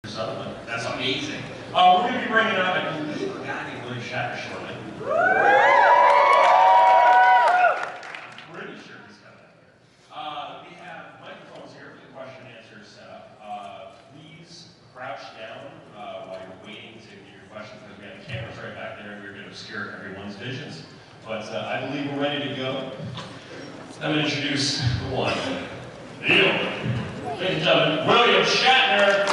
That's amazing. We're going to be bringing out, I believe, a guy named William Shatner shortly. Pretty sure he's coming up here. We have microphones here for the question and answer setup. Please crouch down while you're waiting to get your questions, because we have the cameras right back there and we're going to obscure everyone's visions. But I believe we're ready to go. I'm going to introduce the one, the only, ladies and gentlemen, William Shatner.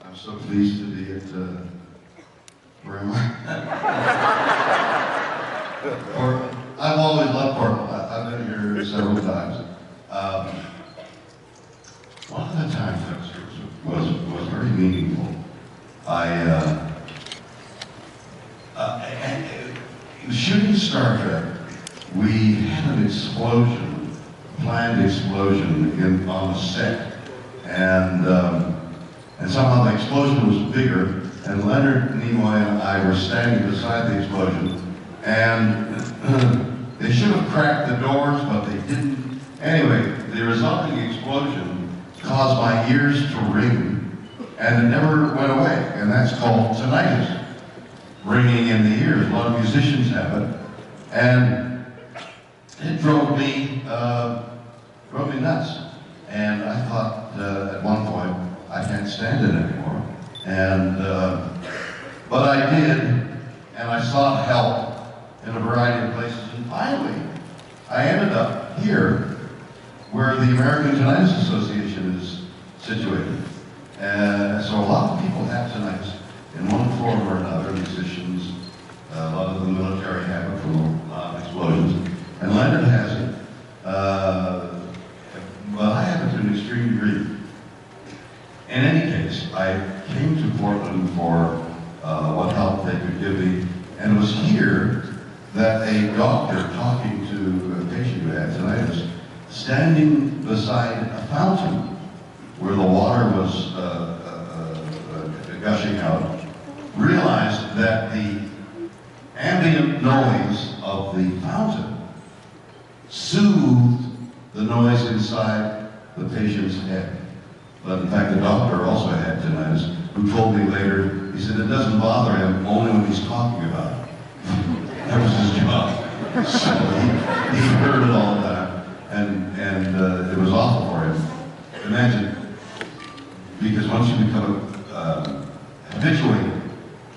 I'm so pleased to be at, where am I? I've always loved Portland. I've been here several times. One of the times that was very meaningful. Shooting Star Trek, we had an explosion, a planned explosion on the set. And somehow the explosion was bigger, and Leonard Nimoy and I were standing beside the explosion, and they should have cracked the doors, but they didn't. Anyway, the resulting explosion caused my ears to ring, and it never went away, and that's called tinnitus, ringing in the ears. A lot of musicians have it, and it drove me nuts. And I thought at one point, I can't stand it anymore. And, but I did, and I sought help in a variety of places. And finally, I ended up here, where the American Tinnitus Association is situated. And so a lot of people have tinnitus in one form or another, musicians, a lot of the military have it from explosions. And Leonard has it. But I have it to an extreme degree. In any case, I came to Portland for what help they could give me, and it was here that a doctor talking to a patient who had tinnitus, standing beside a fountain where the water was gushing out, realized that the ambient noise of the fountain soothed the noise inside the patient's head. But in fact, the doctor also had tinnitus, who told me later, he said it doesn't bother him only when he's talking about it. That was his job. So he heard it all the time, and it was awful for him. Imagine, because once you become habituated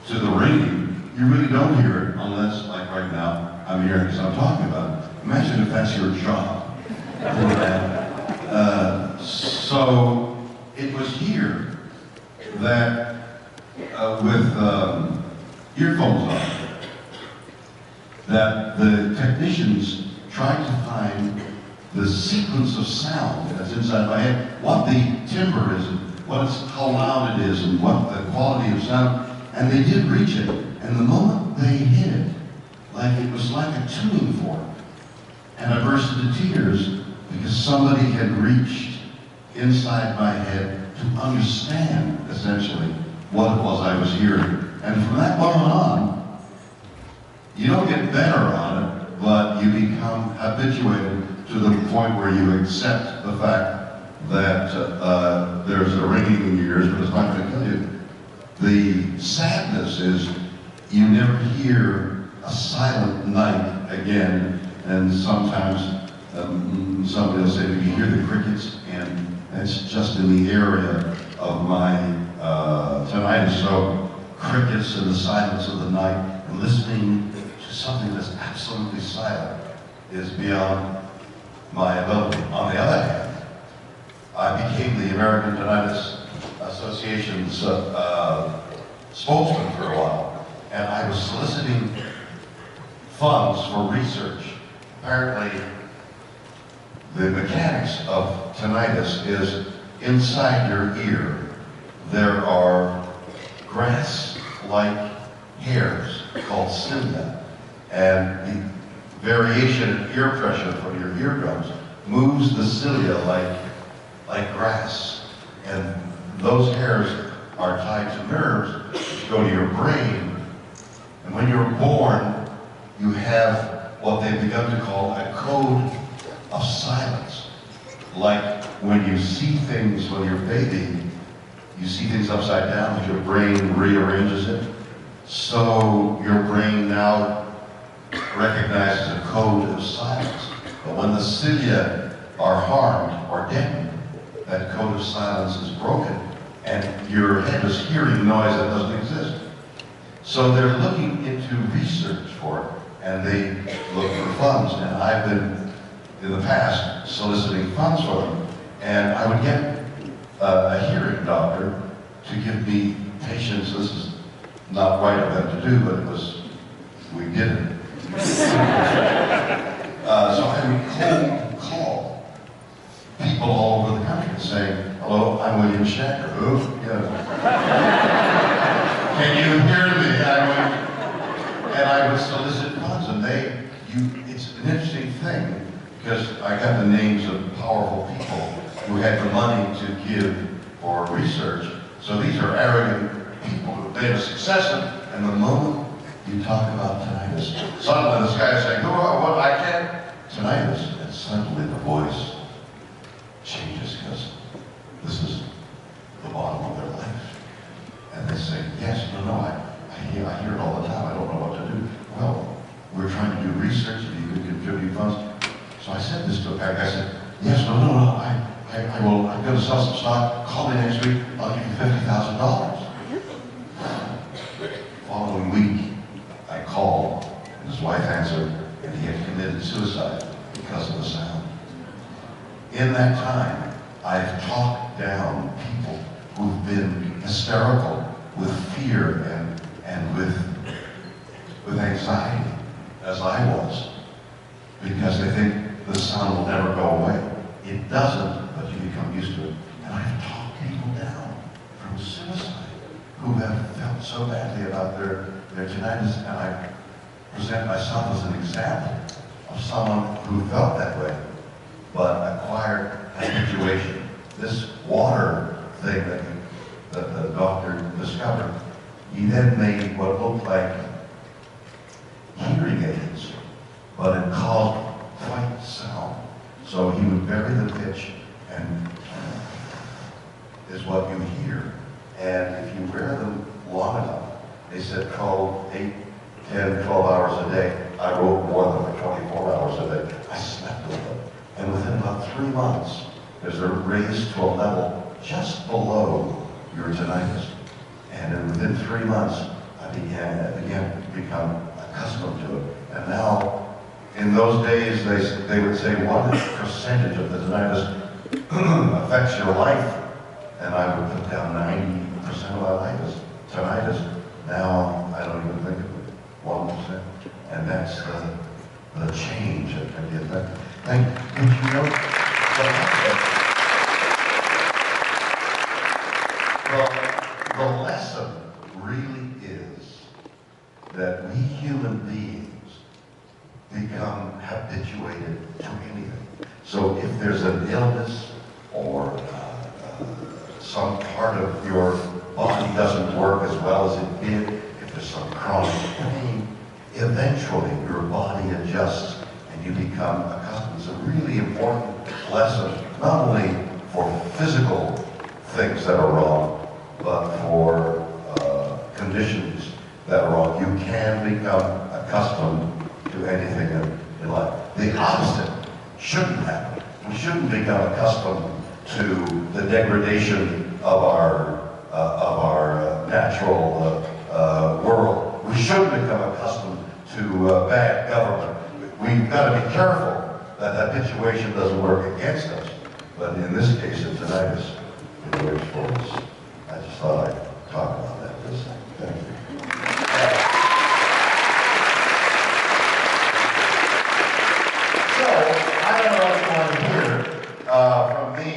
to the ringing, you really don't hear it unless, like right now, I'm hearing it because I'm talking about it. Imagine if that's your job. So it was here that with earphones on, that the technicians tried to find the sequence of sound that's inside my head, what the timbre is, and how loud it is, and what the quality of sound, and they did reach it. And the moment they hit it, like it was like a tuning fork, and I burst into tears because somebody had reached inside my head to understand, essentially, what it was I was hearing. And from that moment on, you don't get better on it, but you become habituated to the point where you accept the fact that there's a ringing in your ears, but it's not going to kill you. The sadness is you never hear a silent night again, and sometimes somebody will say, do you hear the crickets? And that's just in the area of my tinnitus. So crickets in the silence of the night, and listening to something that's absolutely silent is beyond my ability. On the other hand, I became the American Tinnitus Association's spokesman for a while, and I was soliciting funds for research. Apparently, the mechanics of tinnitus is inside your ear. There are grass-like hairs called cilia, and the variation in ear pressure from your eardrums moves the cilia like grass. And those hairs are tied to nerves which go to your brain. And when you're born, you have what they've begun to call a code of silence. Like when you see things when you're baby, you see things upside down, but your brain rearranges it. So your brain now recognizes a code of silence. But when the cilia are harmed or deadened, that code of silence is broken, and your head is hearing noise that doesn't exist. So they're looking into research for it, and they look for funds. And I've been, in the past, soliciting funds for them. And I would get a hearing doctor to give me patients. This is not right of them to do, but it was, we did it. So I would call people all over the country saying, hello, I'm William Shatner. Oh, yeah. Can you hear me? And I would solicit funds, and it's an interesting thing, because I got the names of powerful people who had the money to give for research. So these are arrogant people who made a success of it, and the moment you talk about tinnitus, suddenly this guy is saying, what, I can't, tinnitus, and suddenly the voice changes, because this is the bottom of their life. And they say, yes, no, I hear it all the time, I don't know what to do. Well, we're trying to do research, and you could contribute funds. So I said this to a guy, I said, yes, no, I'm going to sell some stock, call me next week, I'll give you $50,000. Following week, I called, and his wife answered, and he had committed suicide because of the sound. In that time, I've talked down people who've been hysterical with fear and with anxiety, as I was, because they think the sound will never go away. It doesn't, but you become used to it. And I've talked people down from suicide who have felt so badly about their tinnitus, and I present myself as an example of someone who felt that way, but acquired habituation. This water thing that the doctor discovered, he then made what looked like hearing aids, but it caused white sound. So he would vary the pitch, and is what you hear. And if you wear them long enough, they said 8, 10, 12 hours a day. I wrote more than 24 hours a day. I slept with them. And within about 3 months, there's a raise to a level just below your tinnitus. And then within 3 months, I began to become accustomed to it. And now, in those days, they would say, what percentage of the tinnitus affects your life? And I would put down 90% of my life is tinnitus. Now, I don't even think of it, 1%. And that's the change that can be affected. And did you know, the lesson really is that we human beings become habituated to anything. So if there's an illness or some part of your body doesn't work as well as it did, if there's some chronic pain, eventually your body adjusts and you become accustomed. It's a really important lesson, not only for physical things that are wrong, but for conditions that are wrong. You can become accustomed to anything in life. The opposite shouldn't happen. We shouldn't become accustomed to the degradation of our natural world. We shouldn't become accustomed to bad government. We've got to be careful that habituation doesn't work against us. But in this case, of tinnitus, it works for us. I just thought I'd talk about that for a second. Thank you. I don't know what you want to hear from me,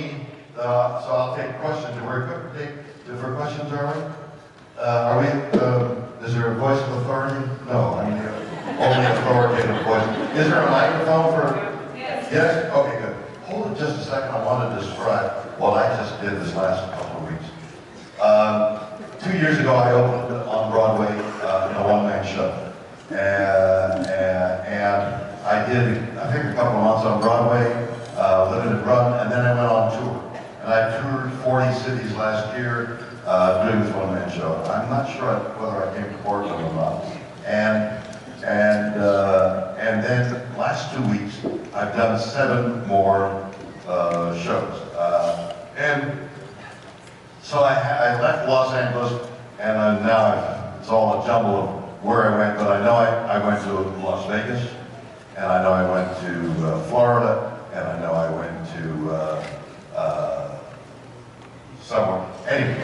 so I'll take questions. We're quick to take for questions, are we? Is there a voice of authority? No, I mean, only authoritative voice. Is there a microphone for? Yes. Yes? Okay, good. just a second, I want to describe what I just did this last couple of weeks. 2 years ago, I opened on Broadway in a one-man show. And I did, I think, a couple of months on Broadway, limited run, and then I went on tour. And I toured 40 cities last year doing this one-man show. I'm not sure whether I came to Portland or not. And then the last 2 weeks, I've done 7 more shows. And so I left Los Angeles, and now it's all a jumble of where I went, but I know I went to Las Vegas, and I know I went to Florida, and I know I went to somewhere. Anyway,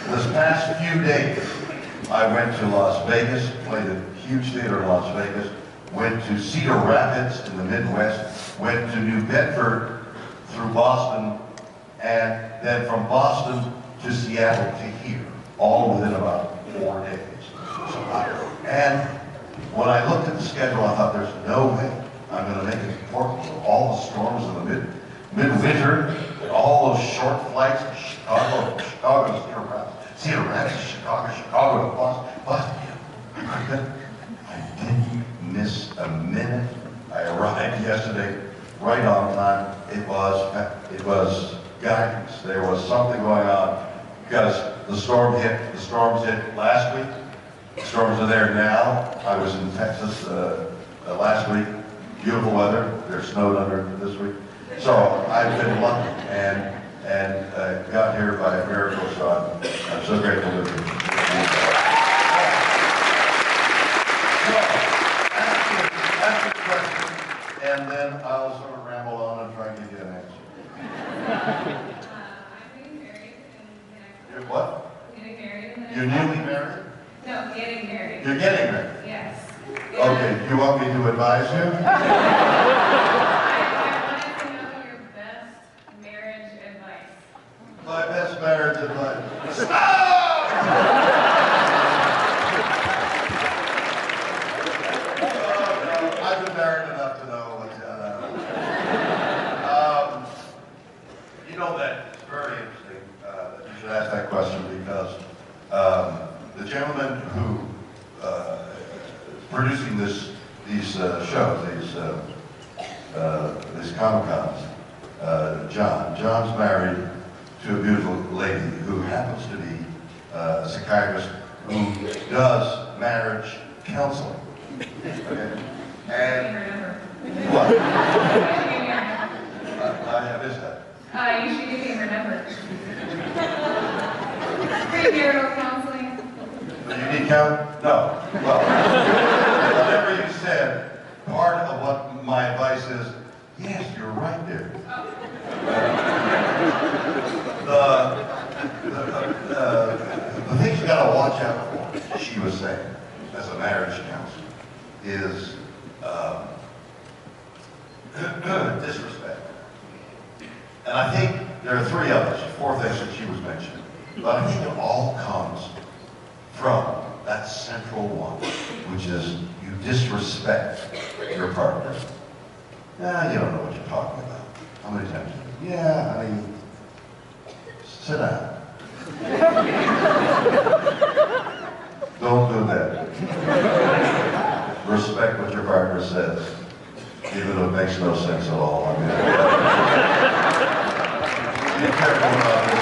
this past few days, I went to Las Vegas, played a huge theater in Las Vegas, went to Cedar Rapids in the Midwest, went to New Bedford through Boston, and then from Boston to Seattle to here, all within about 4 days. And when I looked at the schedule, I thought, there's no way I'm going to make it to Portland. So all the storms in the midwinter, and all those short flights to Chicago to Cedar Rapids to Chicago to Boston. I didn't miss a minute. I arrived yesterday right on time. It was guidance. There was something going on because the storms hit last week. The storms are there now. I was in Texas last week. Beautiful weather. There's snowed under this week. So I've been lucky and got here by a miracle. So I'm so grateful to be here. Ask a question, and then I'll sort of ramble on and try and give you an answer. I'm getting married in You're what? getting married in the You're newly married? No, getting married. You're getting married? Yes. Okay, you want me to advise you? I wanted to know your best marriage advice. My best marriage advice. Stop! I've been married enough to know what's going on. You know that it's very interesting that you should ask that question because the gentleman who is producing these shows, these Comic-Cons, John's married to a beautiful lady who happens to be a psychiatrist who does marriage counseling. Okay? And what? I missed that. You should give me her number. Premarital counseling. You need count? No. Well, whatever you said, part of what my advice is, yes, you're right there. The things you gotta watch out for, she was saying, as a marriage counselor, is disrespect. And I think there are 3 others, 4 things that she was mentioning. But I think it all comes from that central one, which is you disrespect your partner. Nah, you don't know what you're talking about. How many times? Yeah, I mean, sit down. Don't do that. Respect what your partner says, even if it makes no sense at all. I mean, be careful about this.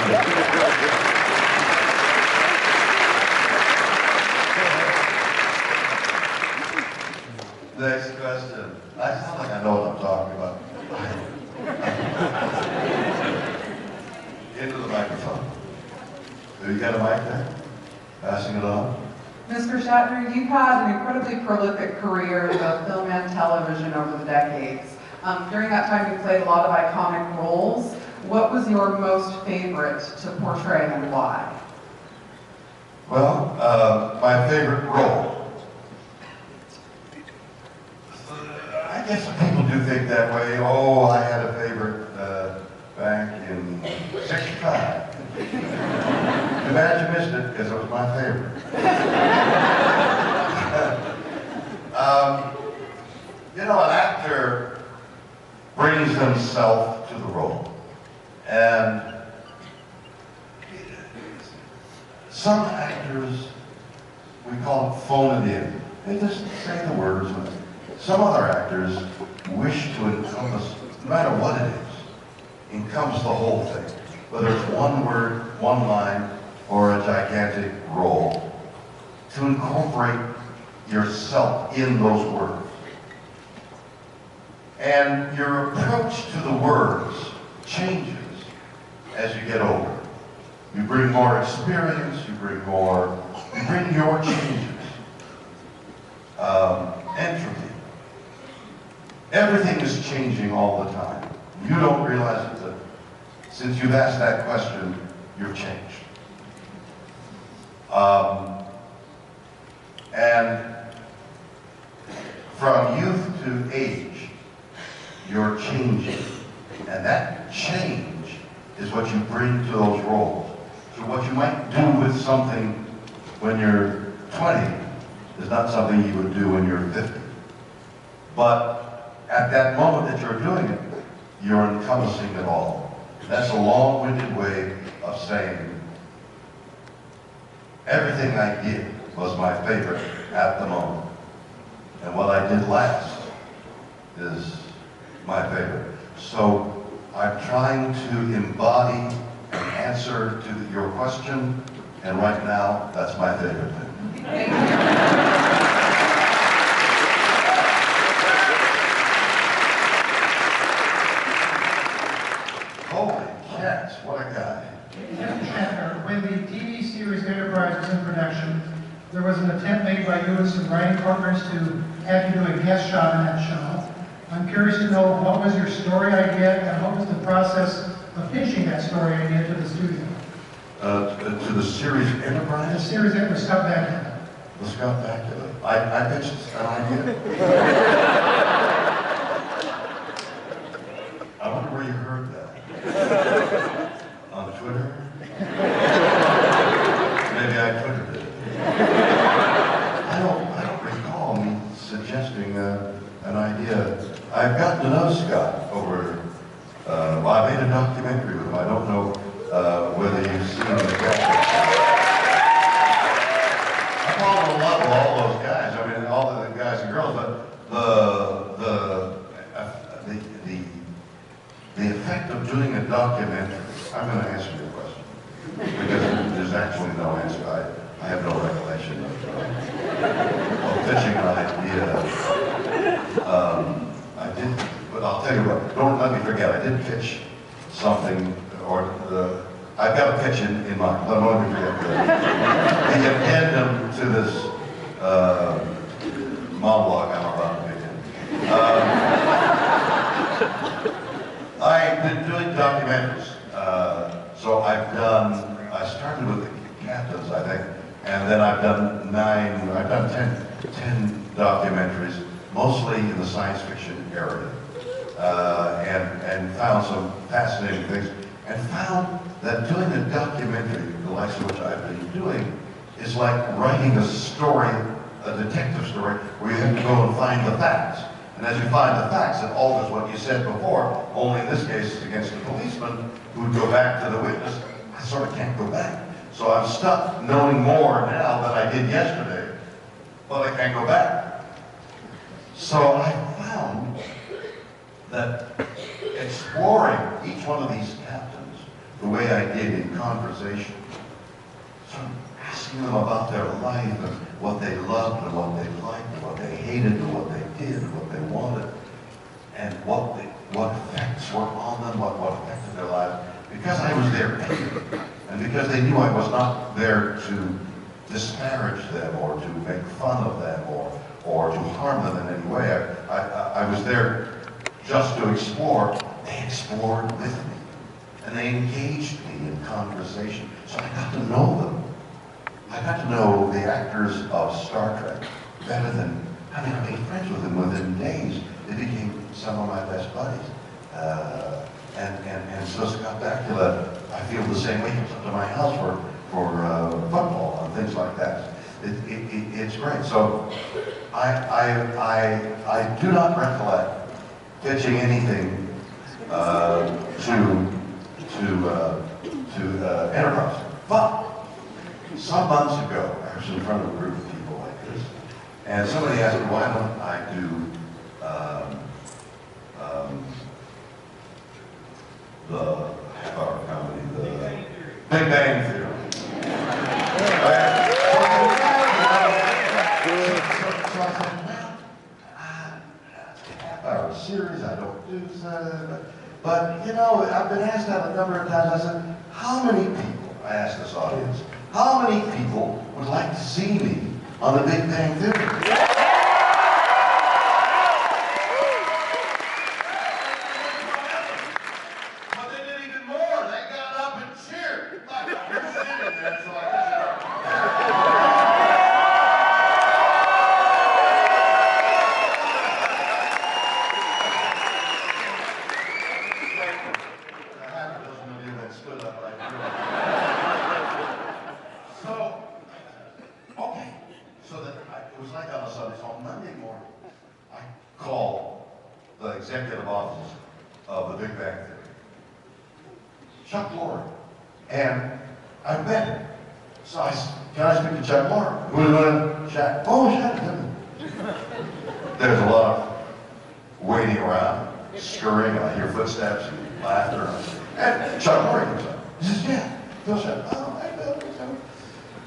Next question. I sound like I know what I'm talking about. Into the microphone. Do you got a mic there? Passing it on. Mr. Shatner, you've had an incredibly prolific career in both film and television over the decades. During that time, you played a lot of iconic roles. What was your most favorite to portray and why? Well, my favorite role. I guess people do think that way. Oh, I had a favorite back in '65. Too bad you missed it because it was my favorite. You know, an actor brings themselves to the role. And some actors, we call it phone it in. They just say the words. Some other actors wish to encompass, no matter what it is, encompass the whole thing. Whether it's one word, one line, or a gigantic role, to incorporate yourself in those words. And your approach to the words changes as you get older. You bring more experience, you bring your changes. Entropy. Everything is changing all the time. You don't realize it, but since you've asked that question, you've changed. And from youth to age, you're changing. And that change is what you bring to those roles. So what you might do with something when you're 20 is not something you would do when you're 50. But at that moment that you're doing it, you're encompassing it all. That's a long-winded way of saying everything I did was my favorite at the moment. And what I did last is my favorite. So I'm trying to embody an answer to your question, and right now, that's my favorite thing. Holy cats, what a guy. William Shatner, when the TV series Enterprise was in production, there was an attempt made by you and some writing partners to have you do a guest shot in that show. I'm curious to know, what was your story idea and what was the process of pitching that story idea to the studio? To the series Enterprise? The series that was Scott Bakula. Let's go back to it. I pitched an idea. I wonder where you heard that. On Twitter? Maybe I Twittered it. I don't recall me suggesting an idea. I've gotten to know Scott over, well, I made a documentary with him. I don't know whether you've seen the I fall in love with all those guys. I mean, all the guys and girls, but the effect of doing a documentary, I'm going to answer your question, because there's actually no answer. I have no recollection of pitching an idea. I did, but I'll tell you what, don't let me forget, I did pitch something, I've got a pitch in mind, don't let me forget the addendum to this monologue I'm about to begin. I've been doing documentaries, so I started with the captains, I think, and then I've done 10 documentaries, mostly in the science fiction area, and found some fascinating things, and found that doing a documentary, the likes of which I've been doing, is like writing a story, a detective story, where you have to go and find the facts. And as you find the facts, it alters what you said before, only in this case it's against the policeman who would go back to the witness. I sort of can't go back. So I'm stuck knowing more now than I did yesterday, but I can't go back. So I found that exploring each one of these captains the way I did in conversation, sort of asking them about their life and what they loved and what they liked and what they hated and what they did and what they wanted and what effects were on them, what affected their lives, because I was their patron and because they knew I was not there to disparage them or to make fun of them or to harm them in any way. I was there just to explore. They explored with me and they engaged me in conversation. So I got to know them. I got to know the actors of Star Trek better than, I made friends with them within days. They became some of my best buddies. And so Scott Bakula, I feel the same way. He comes up to my house for football and things like that. It's great. So I do not recollect pitching anything in front of a group of people like this. And somebody asked me, why don't I do the half-hour comedy, the Big Bang Theory. So I said, well, half-hour series, I don't do that. But, you know, I've been asked that a number of times. I said, how many people, I asked this audience, how many people would like to see me on the Big Bang Theory? Executive office of the Big Bang Theory. Chuck Lorre. And I met him. So I said, can I speak to Chuck Lorre? Who's going to Shaq? Oh, Shaq. There's a lot of waiting around, scurrying. I hear footsteps and laughter. And Chuck Lorre comes up. He says, yeah, Bill Shatner. Oh, hey, Bill.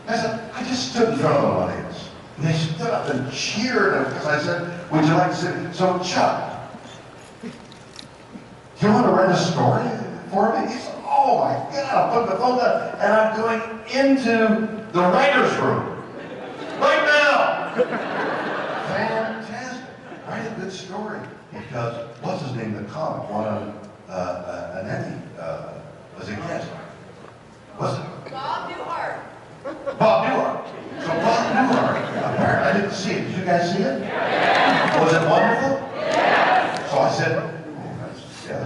I said, I just stood in front of an audience. And they stood up and cheered because I said, would you like to sit? So Chuck, do you want to write a story for me? He said, oh my God, I'll put the phone down and I'm going into the writer's room. Right now. Fantastic. Write a good story. Because, what's his name, the comic, won an Emmy, was a guest. Was it? Bob Newhart. Bob Newhart. So Bob Newhart, apparently, I didn't see it. Did you guys see it? Yes. Was it wonderful? Yes. So I said, yeah,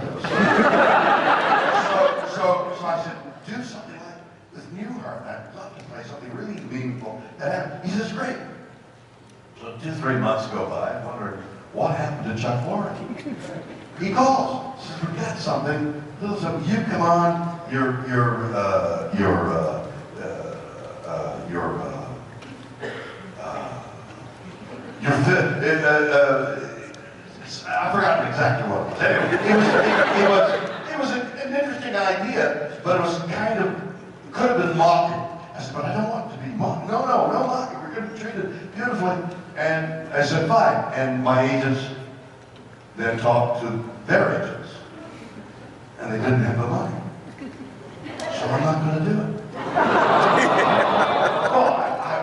so I said, do something like with Newhart. I'd love to play something really meaningful. And he says, great. So 2-3 months go by. I'm wondering, what happened to Chuck Lorre? He calls. He says, we got something. You come on. You're fit. I forgot exactly what it was. Anyway, it was an interesting idea, but it was kind of, could have been mocking. I said, but I don't want it to be mocking. No mocking. We're going to treat it beautifully. And I said, fine. And my agents then talked to their agents. And they didn't have the money. So I'm not going to do it.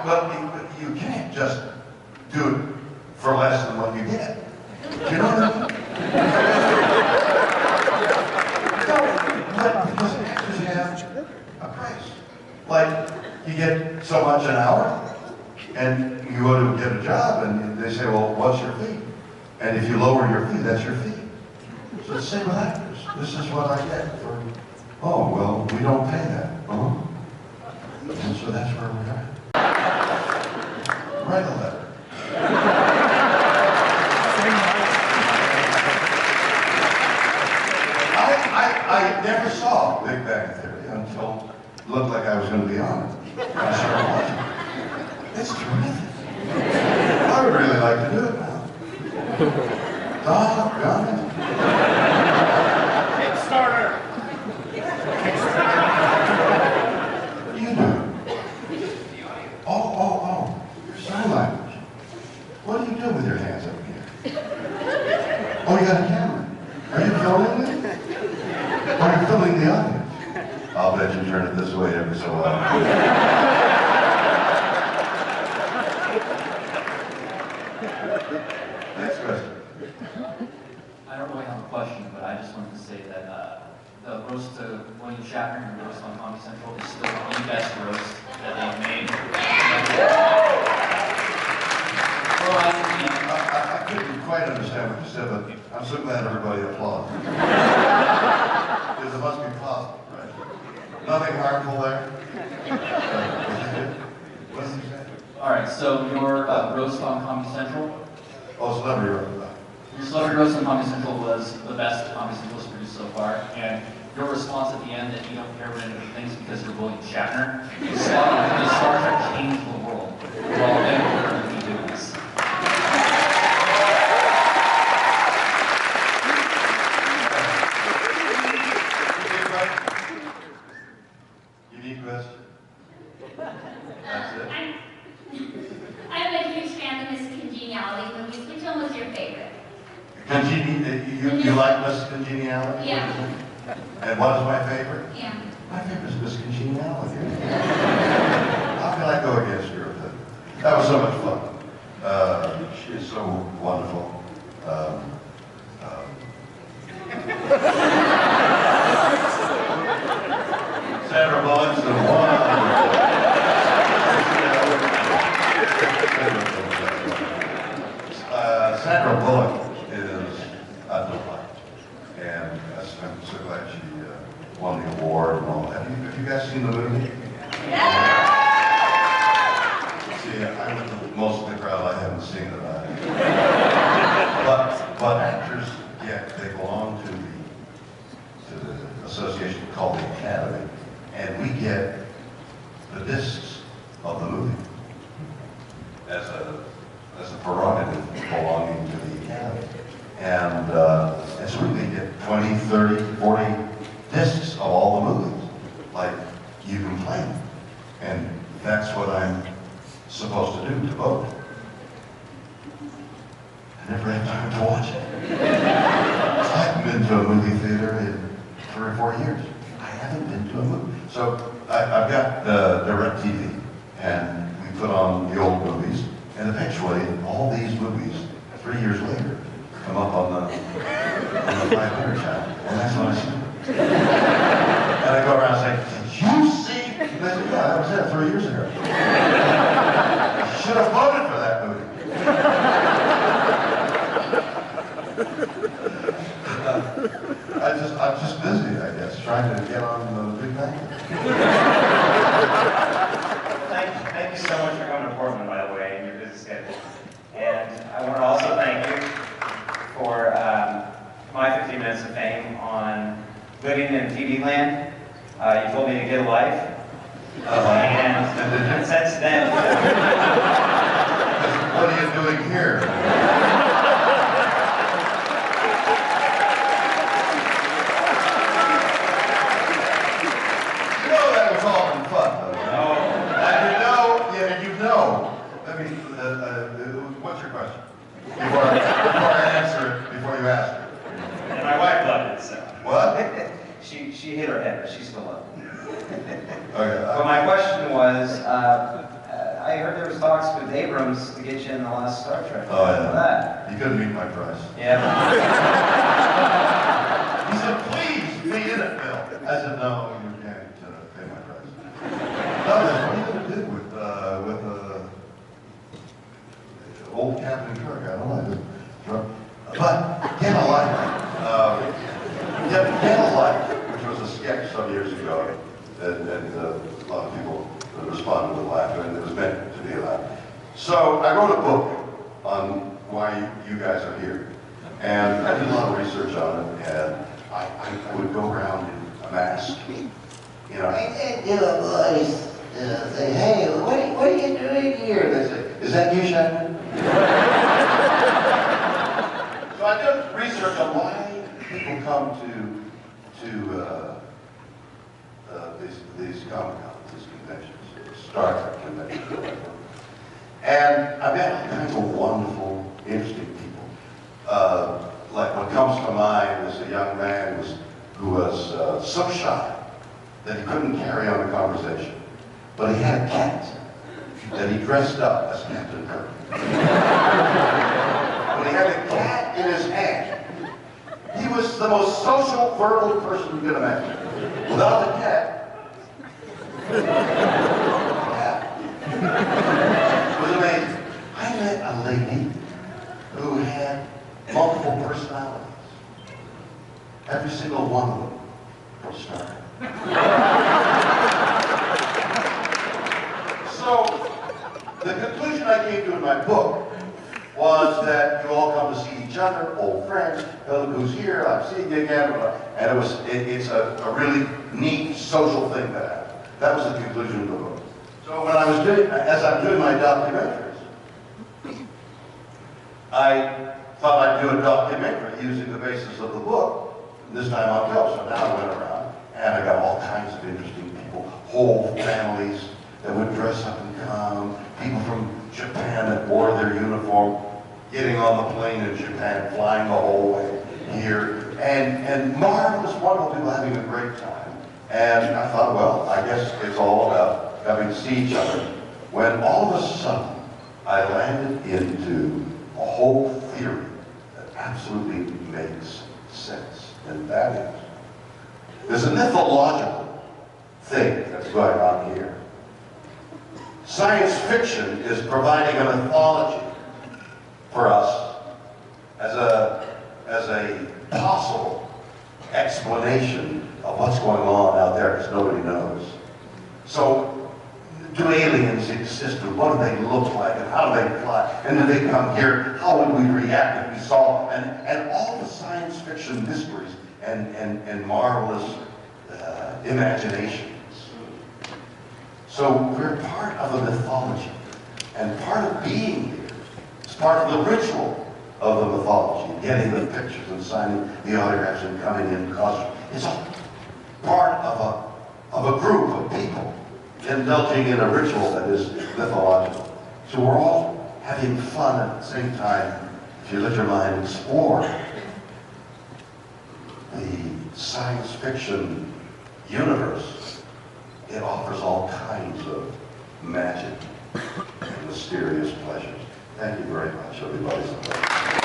Well, you can't just do it for less than what you get. You know what I mean? No, because actors have a price. Like, you get so much an hour, and you go to get a job, and they say, well, what's your fee? And if you lower your fee, that's your fee. So it's the same with actors. This is what I get for, oh, well, we don't pay that. And so that's where we're at. Write a letter. I never saw Big Bang Theory until it looked like I was going to be on it. I started watching. It's terrific. I would really like to do it now. Got it. Kickstarter. You do. Oh. Sign language. What do you do with your hands up here? Oh, you got a camera. Are you filming it? Are you filming the audience? I'll bet you turn it this way every so often. Next question. I don't really have a question, but I just wanted to say that the roast to William Shatner and the roast on Comedy Central is still the best roast that they've made. Well, I couldn't quite understand what you said, but I'm so glad everybody applauded. Because it must be positive, right? Nothing harmful there? What did you say? all right, so your roast on Comedy Central, Oh, celebrity roast. your celebrity roast on Comedy Central was the best Comedy Central has produced so far, and your response at the end that you don't care what anybody thinks because you're William Shatner, is Star Trek changed the world. We're all thankful for doing this. Unique question? That's it? I'm a huge fan of Miss Congeniality movies. Which one was your favorite? You like Miss Congeniality? Yeah. And what is my favorite? Yeah. My favorite is Miss Congeniality. How can I go against her? That was so much fun. She is so wonderful. Sandra Bullock's the one. Sandra Bullock is a delight, and I'm so glad she won the award and all. Have you guys seen the movie? Yeah. See, I'm with most of the crowd. I haven't seen it. But actors, yeah, they belong to the association called the Academy, and we get the discs of the movie as a prerogative belonging to the Academy. And so we get 20, 30, 40 discs of all the movies, like you can play them. And that's what I'm supposed to do, to vote. I never had time to watch it. I haven't been to a movie theater in 3 or 4 years. I haven't been to a movie. So I've got DirecTV, and we put on the old movies, and eventually all these movies, 3 years later, come up on the 500 channel, and that's when I see them. And I go around and say, did you see? And they say, yeah, that was it 3 years ago. I should have voted for that movie. I'm just busy, I guess, trying to get on the big thing. Thank you so much for coming to Portland, by the way, in your busy schedule. And I want to also thank you for my 15 minutes of fame on living in TV land. You told me to get a life. And since then... What are you doing here? What's your question? Before I answer it, before you ask it. And my wife loved it, so. What? She hit her head, but she still loved it. Okay. But my question was, I heard there was talks with Abrams to get you in the last Star Trek. Oh, yeah. That. You couldn't meet my price. Yeah. He said, please, be in it, Bill. I said, no, you can't pay my price. No, what are you going to do with old Captain Kirk? I don't know. But Get a Life. Get a Life, which was a sketch some years ago, and a lot of people responded with laughter, and it was meant to be a laugh. So I wrote a book on why you guys are here, and I did a lot of research on it, and I would go around in a mask, you know, and get a voice, say, hey, what are you doing here? They say, is that you, Shatner? So I did research on why people come to these Comic-Cons, these conventions, Star Trek conventions, whatever. And I met all kinds of wonderful, interesting people. Like what comes to mind is a young man who was so shy that he couldn't carry on a conversation. But he had a cat that he dressed up as Captain Kirk. When he had a cat in his hand, he was the most social, verbal person you could imagine. Without the cat, it was amazing. I met a lady who had multiple personalities. Every single one of them was Star Trek. So, the conclusion I came to in my book was that you all come to see each other, old friends. Hey, look who's here, I'm seeing you again. And it's a really neat social thing that happened. That was the conclusion of the book. So when I was doing, as I'm doing my documentaries, I thought I'd do a documentary using the basis of the book, this time on film. So now I went around and I got all kinds of interesting people, whole families that would dress up and come, people from Japan that wore their uniform, getting on the plane in Japan, flying the whole way here, and marvelous, wonderful people having a great time. And I thought, well, I guess it's all about coming to see each other. When all of a sudden, I landed into a whole theory that absolutely makes sense. And that is, there's a mythological thing that's going on here. Science fiction is providing a mythology for us as a possible explanation of what's going on out there, because nobody knows. So, do aliens exist, and what do they look like, and how do they fly, and do they come here? How would we react if we saw, and all the science fiction mysteries and marvelous imaginations. So we're part of a mythology, and part of being here is part of the ritual of the mythology, getting the pictures and signing the autographs and coming in costume. It's all part of a group of people indulging in a ritual that is mythological. So we're all having fun at the same time, if you let your mind explore the science fiction universe. It offers all kinds of magic and mysterious pleasures. Thank you very much, everybody.